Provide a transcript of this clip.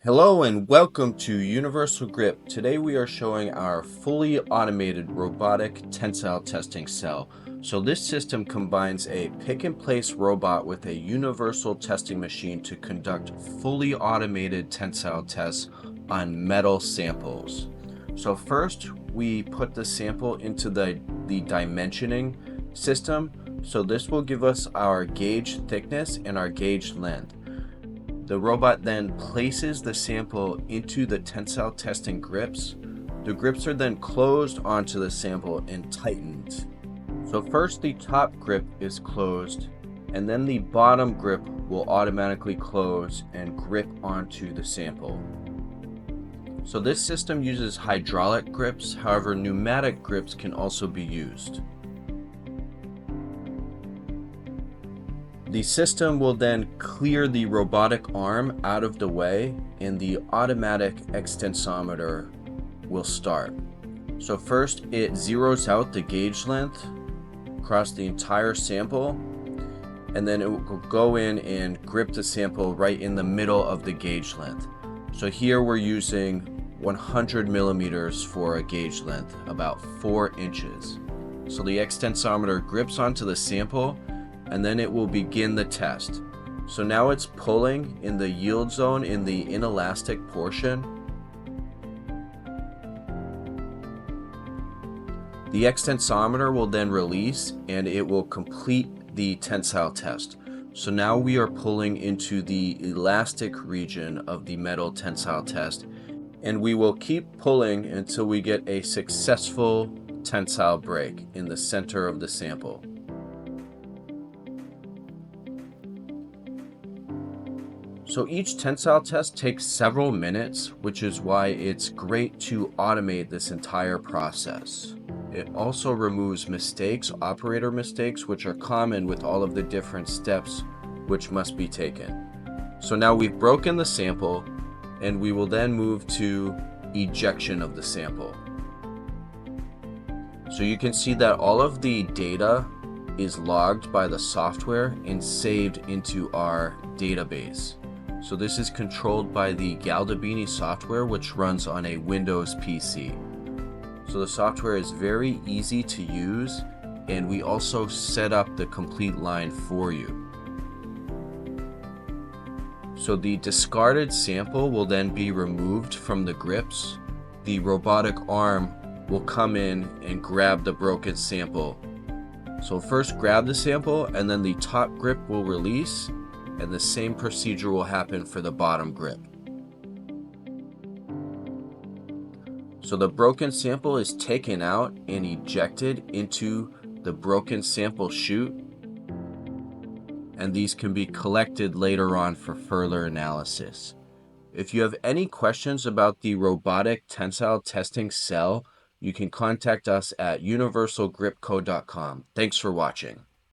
Hello and welcome to Universal Grip. Today we are showing our fully automated robotic tensile testing cell. So this system combines a pick and place robot with a universal testing machine to conduct fully automated tensile tests on metal samples. So first we put the sample into the dimensioning system. So this will give us our gauge thickness and our gauge length. The robot then places the sample into the tensile testing grips. The grips are then closed onto the sample and tightened. So first the top grip is closed, and then the bottom grip will automatically close and grip onto the sample. So this system uses hydraulic grips, however pneumatic grips can also be used. The system will then clear the robotic arm out of the way and the automatic extensometer will start. So first it zeroes out the gauge length across the entire sample, and then it will go in and grip the sample right in the middle of the gauge length. So here we're using 100 millimeters for a gauge length, about 4 inches. So the extensometer grips onto the sample and then it will begin the test. So now it's pulling in the yield zone in the inelastic portion. The extensometer will then release and it will complete the tensile test. So now we are pulling into the elastic region of the metal tensile test, and we will keep pulling until we get a successful tensile break in the center of the sample. So each tensile test takes several minutes, which is why it's great to automate this entire process. It also removes mistakes, operator mistakes, which are common with all of the different steps which must be taken. So now we've broken the sample, and we will then move to ejection of the sample. So you can see that all of the data is logged by the software and saved into our database. So this is controlled by the Galdabini software, which runs on a Windows PC. So the software is very easy to use, and we also set up the complete line for you. So the discarded sample will then be removed from the grips. The robotic arm will come in and grab the broken sample. So first grab the sample, and then the top grip will release, and the same procedure will happen for the bottom grip. So the broken sample is taken out and ejected into the broken sample chute, and these can be collected later on for further analysis. If you have any questions about the robotic tensile testing cell, you can contact us at universalgripco.com. Thanks for watching.